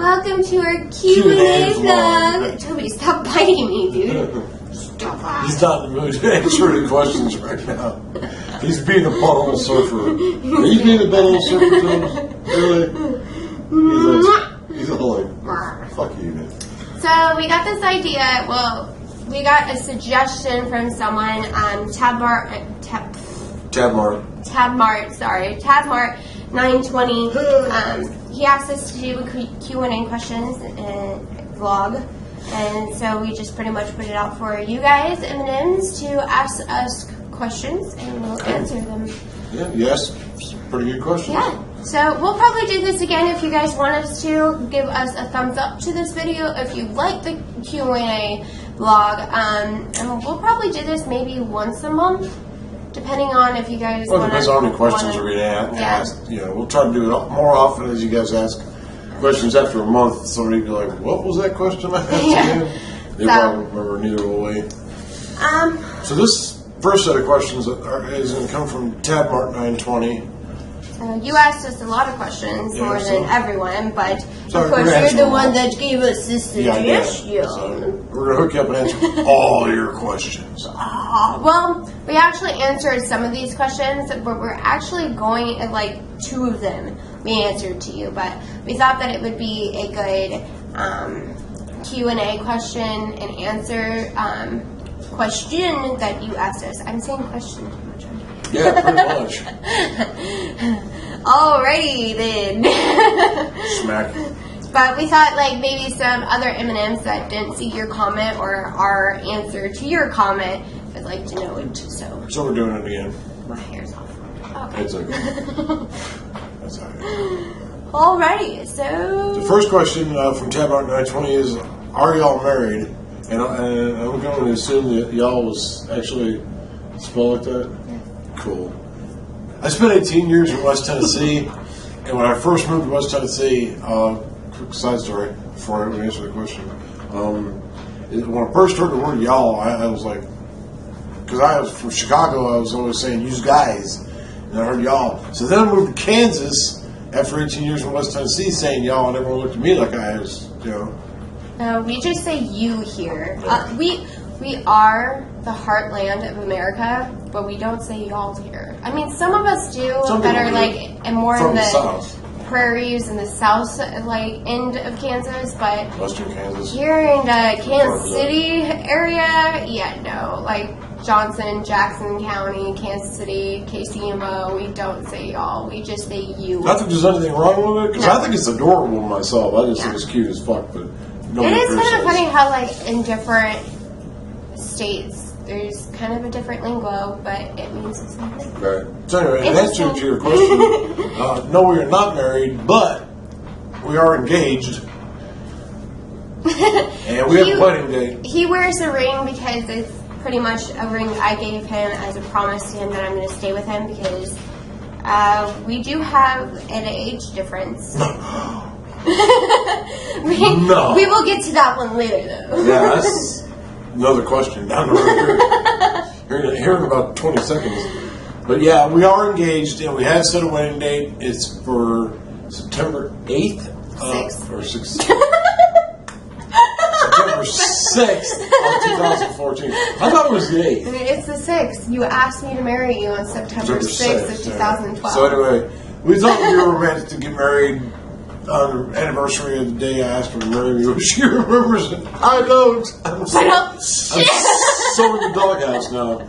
Welcome to our Q&A vlog. Toby, stop biting me, dude. Stop. He's not in the mood to answer any questions right now. He's being a butthole surfer. Are you being a butthole surfer, Toby? Really? He's a holy. Fuck you, man. So we got this idea. Well, we got a suggestion from someone. Tabmart, 920. He asked us to do Q&A questions and vlog, and so we just pretty much put it out for you guys, M&Ms, to ask us questions, and we'll answer them. Yeah, you asked some pretty good questions. Yeah. So we'll probably do this again if you guys want us to. Give us a thumbs up to this video if you like the Q&A vlog, and we'll probably do this maybe once a month, depending on if you guys want to. Depends on how many questions we're going to ask. You know, we'll try to do it more often as you guys ask questions after a month. Somebody will be like, "What was that question I asked again?" They probably remember, neither will we. So this first set of questions is going to come from Tabmart 920. You asked us a lot of questions, more than everyone, but so of course you're the one that gave us this suggestion. So we're going to hook you up and answer all your questions. Well, we actually answered some of these questions, but we're actually going, like 2 of them we answered to you, but we thought that it would be a good Q&A question and answer question that you asked us. I'm saying question too much. Yeah, pretty much. Alrighty then. Smack. But we thought like maybe some other M&Ms that didn't see your comment or our answer to your comment would like to know it. So we're doing it again. My hair's off. Okay. It's okay. That's all right. Alrighty, so the first question from Tabmart 920 is, are y'all married? And I'm going to assume that y'all was actually spelled like that? Yeah. Cool. I spent 18 years in West Tennessee, and when I first moved to West Tennessee, quick side story before I answer the question. When I first heard the word y'all, I was like, because I was from Chicago, I was always saying "use guys," and I heard y'all. So then I moved to Kansas after 18 years in West Tennessee, saying y'all, and everyone looked at me like I was, we just say you here. We are the heartland of America, but we don't say y'all here. I mean, some of us do that are like and more in the South. Prairies in the south, like end of Kansas, but Western Kansas. Here in the Kansas City area, like Johnson, Jackson County, Kansas City, KCMO, we don't say y'all. We just say you. I think there's anything wrong with it, because I think it's adorable myself. I just think it's cute as fuck, but it is kind of funny how, like, in different states, there's kind of a different lingo, but it means the same thing. Right. So anyway, in answer to your question, no, we are not married, but we are engaged. And we have a wedding date. He wears a ring because it's pretty much a ring I gave him as a promise to him that I'm going to stay with him, because we do have an age difference. We will get to that one later, though. Yeah, that's another question down the road here in about 20 seconds. But yeah, we are engaged, and we have set a wedding date. It's for September 8th. 6th. Or 6th. September 6th of 2014. I thought it was the 8th. It's the 6th. You asked me to marry you on September 6th of 2012. So anyway, we thought we were romantic to get married on the anniversary of the day I asked her to marry me. She remembers it. I don't. I'm so in the doghouse now.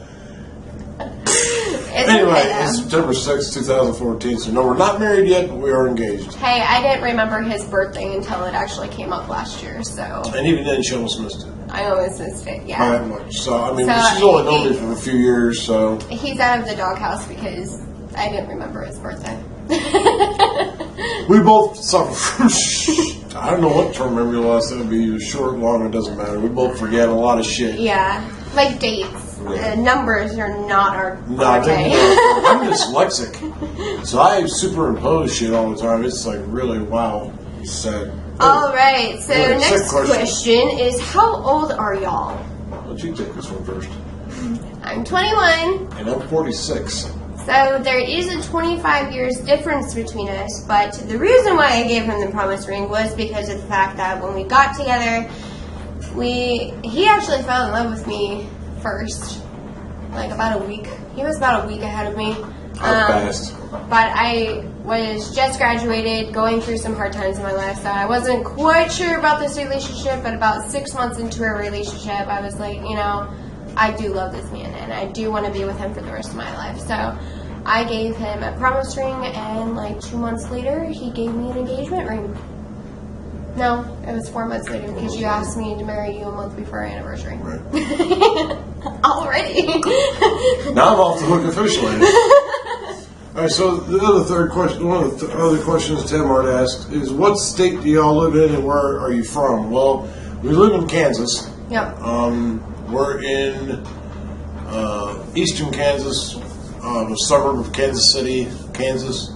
Anyway, it's September 6th, 2014. So no, we're not married yet, but we are engaged. Hey, I didn't remember his birthday until it actually came up last year, so. And even then, she almost missed it. I almost missed it, yeah. Not that much. So, I mean, she's only known me for a few years, so. He's out of the doghouse because I didn't remember his birthday. We both suffer from, I don't know what term memory loss that would be, short, long, it doesn't matter. We both forget a lot of shit. Yeah, like dates. Yeah. Numbers are not our forte. I'm dyslexic, so I superimpose shit all the time. It's like really, wow, sad. All right, so next question is, how old are y'all? Why don't you take this one first? I'm 21. And I'm 46. So So there is a 25 years difference between us, but the reason why I gave him the promise ring was because of the fact that when we got together, he actually fell in love with me first, like about a week. He was about a week ahead of me. Fast. But I was just graduated, going through some hard times in my life, so I wasn't quite sure about this relationship, but about 6 months into a relationship, I was like, I do love this man, and I do want to be with him for the rest of my life. So I gave him a promise ring, and like 2 months later, he gave me an engagement ring. No, it was 4 months later, because you asked me to marry you a month before our anniversary. Right. Already. Now I'm off the hook officially. All right, so the other third question, one of the other questions Tamar asked is, what state do y'all live in and where are you from? Well, we live in Kansas. Yep. We're in eastern Kansas, a suburb of Kansas City, Kansas.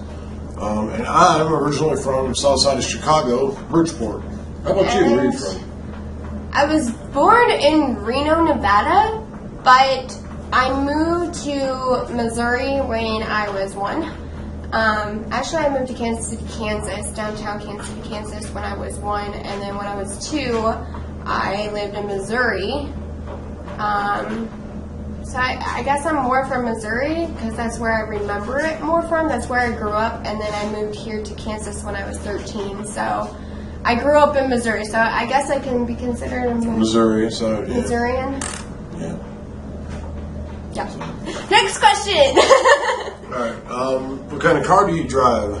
And I'm originally from south side of Chicago, Bridgeport. How about you? Where are you from? I was born in Reno, Nevada, but I moved to Missouri when I was 1. Actually, I moved to Kansas City, Kansas, downtown Kansas City, Kansas, when I was 1, and then when I was 2, I lived in Missouri. So I guess I'm more from Missouri because that's where I remember it more from. That's where I grew up, and then I moved here to Kansas when I was 13. So I grew up in Missouri, so I guess I can be considered a Missouri, so yeah. Missourian. Yeah. Yeah. Next question. Alright, what kind of car do you drive?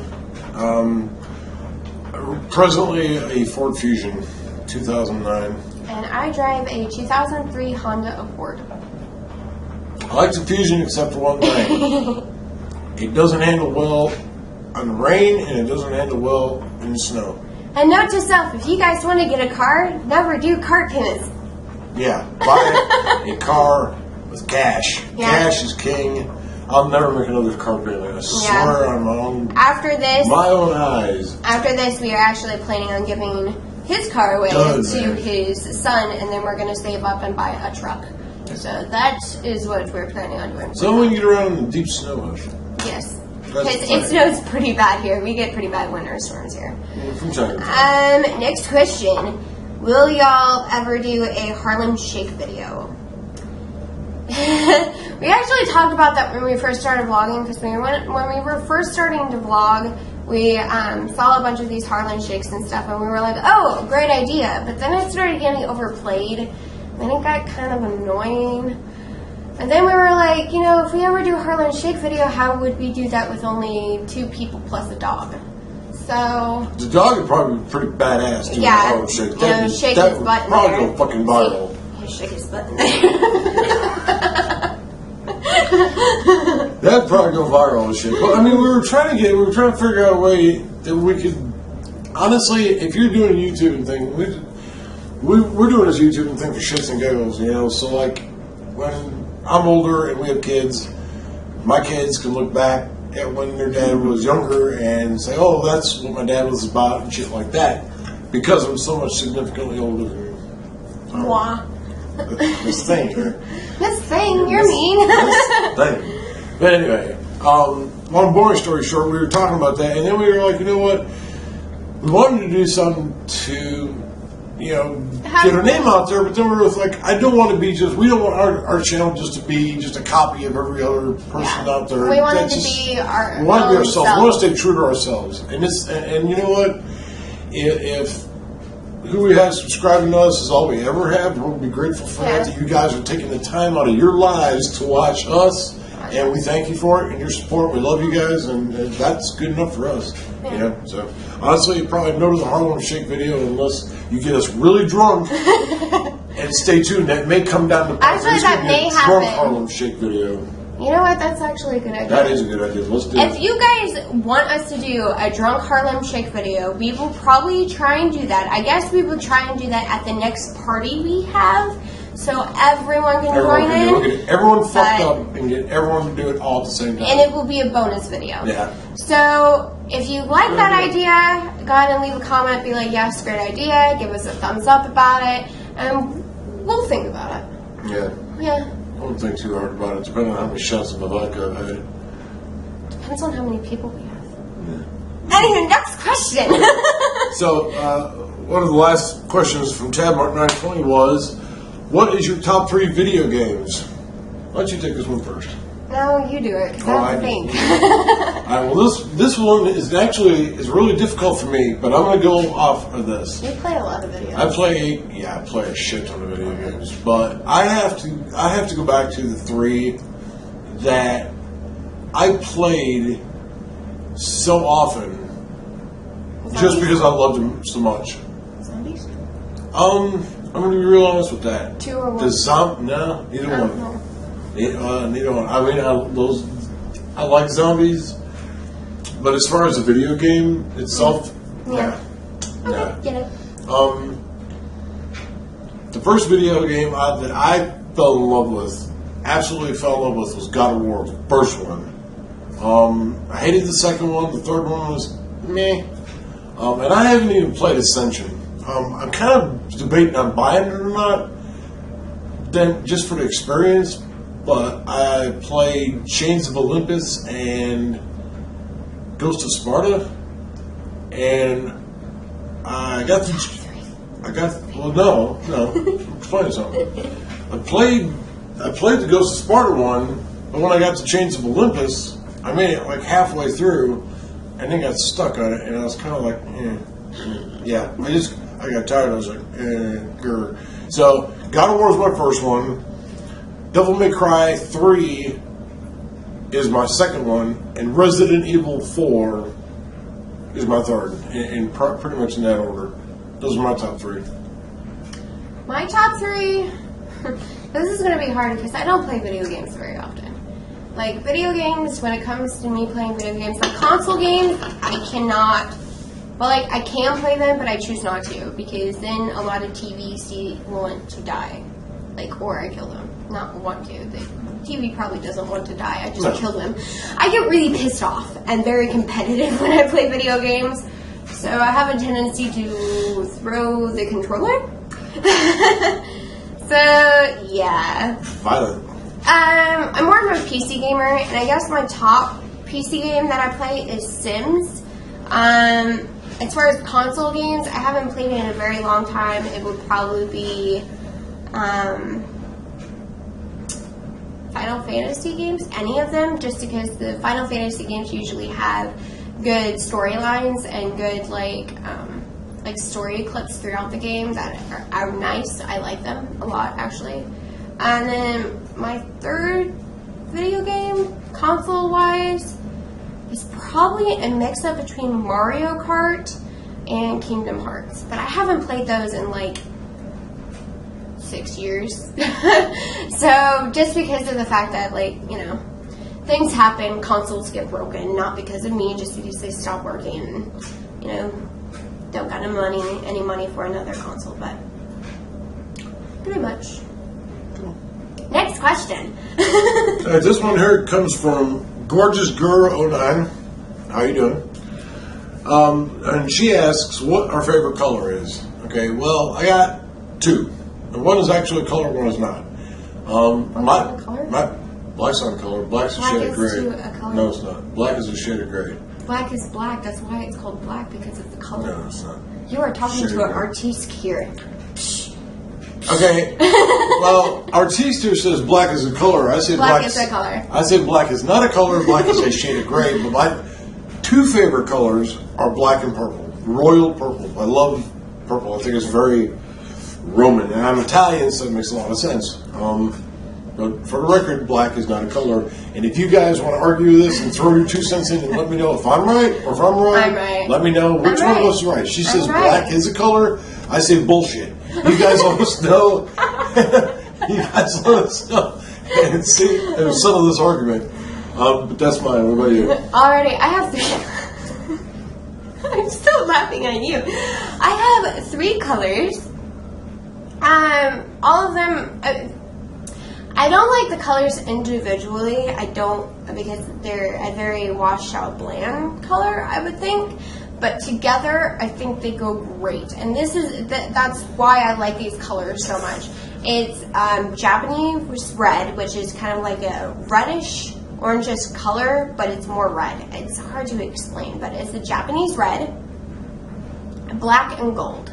Presently a Ford Fusion, 2009. And I drive a 2003 Honda Accord. I like the Fusion except for one thing. It doesn't handle well on the rain, and it doesn't handle well in the snow. And note to self, if you guys want to get a car, never do cart payments. Yeah, buy a car with cash. Yeah. Cash is king. I'll never make another car payment. I swear on my own. After this, my own eyes. After this, we are actually planning on giving his car away to his son, and then we're going to save up and buy a truck. So that is what we're planning on doing. So when you get around in the deep snow. Yes. Because it snows pretty bad here. We get pretty bad winter storms here. From time to time. Next question. Will y'all ever do a Harlem Shake video? We actually talked about that when we first started vlogging, because when we were first starting to vlog, we saw a bunch of these Harlem Shakes and stuff, and we were like, oh, great idea. But then it started getting overplayed. Then it got kind of annoying. And then we were like, if we ever do a Harlem Shake video, how would we do that with only 2 people plus a dog? So the dog would probably be pretty badass doing a Harlem Shake. Shake that his would butt probably there. go fucking viral. Shake his butt in there. That'd probably go viral and shit. But I mean, we were trying to figure out a way that we could. Honestly, if you're doing a YouTube thing, we're doing this YouTube thing for shits and giggles, So like, when I'm older and we have kids, my kids can look back at when their dad was younger and say, "Oh, that's what my dad was about," and shit like that, because I'm so much significantly older than you. Mwah. This thing, right? This thing, you're mean. This thing. But anyway, long boring story short, we were talking about that, and then we were like, you know what? We wanted to do something to, get our name out there, but then we were like, I don't want to be we don't want our channel just to be just a copy of every other person out there. We want it to be our We want to be own ourselves. self. We want to stay true to ourselves. And you know what? If who we have subscribing to us is all we ever have, we'll be grateful for that you guys are taking the time out of your lives to watch us, and we thank you for it and your support. We love you guys, and that's good enough for us. So honestly, you probably no to the Harlem Shake video unless you get us really drunk. And stay tuned, that may come down to actually that may happen. Drunk Harlem Shake video. You know what? That's actually a good idea. That is a good idea. Let's do it. If you guys want us to do a drunk Harlem Shake video, we will probably try and do that. I guess we will try and do that at the next party we have, so everyone can join in. We'll get everyone fucked up and get everyone to do it all at the same time. And it will be a bonus video. Yeah. So if you like that idea, go ahead and leave a comment. Be like, yes, great idea. Give us a thumbs up about it, and we'll think about it. Yeah. Yeah. I don't think too hard about it, depending on how many shots of vodka I've had. Depends on how many people we have. Anyway, next question. So, one of the last questions from Tab Mark 920 was, what is your top 3 video games? Why don't you take this one first? No, you do it, because I have to think. All right, well, this one is really difficult for me, but I'm going to go off of this. You play a lot of videos. I play a shit ton of video games, but I have to go back to the 3 that I played so often, just because I loved them so much. Zombies? I'm going to be real honest with that. 2 or 1? No, neither one. No. Neither one. I mean, I like zombies, but as far as the video game itself, Yeah. nah. Get it. The first video game that I fell in love with, absolutely fell in love with, was God of War, the first one. I hated the second one. The third one was meh. And I haven't even played Ascension. I'm kind of debating on buying it or not, then just for the experience. But I played Chains of Olympus and Ghost of Sparta, and no, I'm explaining something. I played the Ghost of Sparta one, but when I got to Chains of Olympus, I made it like halfway through, and then got stuck on it, and I was kind of like, yeah. I got tired. I was like, grr. So God of War is my first one. Devil May Cry 3 is my second one, and Resident Evil 4 is my third, in pretty much in that order. Those are my top 3. My top 3... This is going to be hard because I don't play video games very often. Like, video games, when it comes to me playing video games, like console games, I cannot... Well, like, I can play them, but I choose not to, because then a lot of TVs want to die. Like, or I kill them. Not want to. The TV probably doesn't want to die. I just kill them. I get really pissed off and very competitive when I play video games. So I have a tendency to throw the controller. So, yeah. Violent. I'm more of a PC gamer, and I guess my top PC game that I play is Sims. As far as console games, I haven't played it in a very long time. It would probably be Final Fantasy games, any of them, just because the Final Fantasy games usually have good storylines and good like story clips throughout the game that are nice. I like them a lot, actually. And then my third video game, console-wise, is probably a mix-up between Mario Kart and Kingdom Hearts. But I haven't played those in like 6 years. So just because of the fact that, like, you know, things happen, consoles get broken, not because of me, just because they stop working and, you know, don't got any money for another console, but pretty much. Cool. Next question. This one here comes from Gorgeous Girl 09. How you doing? And she asks what our favorite color is. Okay, well, I got 2. And one is actually a color, one is not. Black's not a color. Black's a shade of gray. A color? No, it's not. Black is a shade of gray. Black is black. That's why it's called black, because of the color. No, it's not. You are talking Shade to an of gray. artiste here. Okay. Well, artiste here says black is a color. I say Black is a color. I say black is not a color. Black is a shade of gray. But my 2 favorite colors are black and purple. Royal purple. I love purple. I think it's very Roman, and I'm Italian, so it makes a lot of sense. But for the record, black is not a color. And if you guys want to argue this and throw your 2 cents in and let me know if I'm right or if I'm wrong, I'm right. let me know which one of us is right. She says black is a color. I say bullshit. You guys let us know. You guys let us know and see and settle this argument. But that's mine. What about you? Alrighty, I have 3. I'm still laughing at you. I have 3 colors. All of them. I don't like the colors individually. I don't, because they're a very washed out, bland color, I would think. But together, I think they go great. And that's why I like these colors so much. It's Japanese red, which is kind of like a reddish orangish color, but it's more red. It's hard to explain, but it's a Japanese red, black and gold.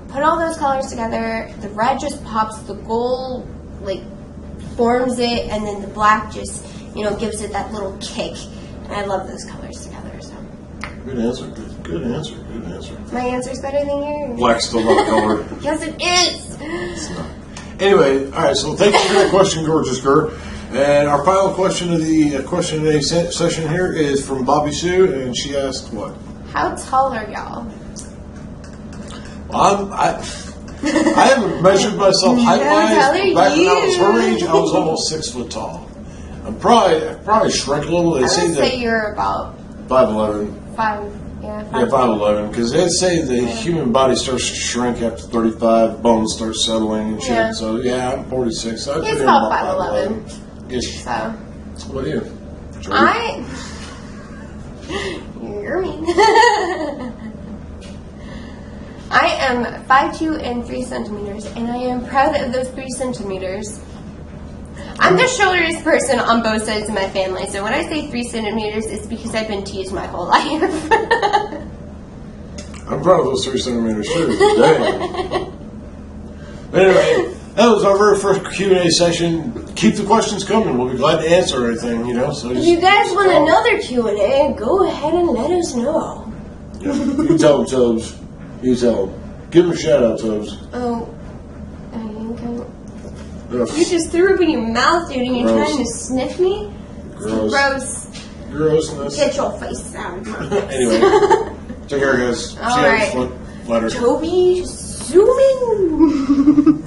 Put all those colors together, the red just pops, the gold like forms it, and then the black just, gives it that little kick. And I love those colors together. So Good answer. Good answer. my answer's better than yours. Black's still not a color. Yes, it is. It's not. Anyway, all right. So thank you for that question, gorgeous girl. And our final question of the question and A session here is from Bobby Sue, and she asked what? How tall are y'all? I haven't measured myself height wise. How tall are Back when I was you? her age, I was almost 6 foot tall. I probably shrunk a little. They I say would say that you're about 5'11". 5. Yeah, 5'11", because they say the human body starts to shrink after 35, bones start settling and shit. Yeah. So yeah, I'm 46. So He's about 5'11". Ish. So What are you? you're mean. I am 5'2" and 3 centimeters, and I am proud of those 3 centimeters. I'm the shortest person on both sides of my family, so when I say 3 centimeters, it's because I've been teased my whole life. I'm proud of those 3 centimeters too. Dang. But anyway, that was our very first Q&A session. Keep the questions coming. We'll be glad to answer anything, So If you guys want another Q&A, go ahead and let us know. Yeah. You tell them, Tubbs. You tell them. Give them a shout out, Tubbs. Oh, okay. Ugh. You just threw up in your mouth, dude, and you're Gross. trying to sniff me? Gross. Grossness. Get your face out of my face. Anyway, take care, guys. All See right. you later. Toby, zoom in.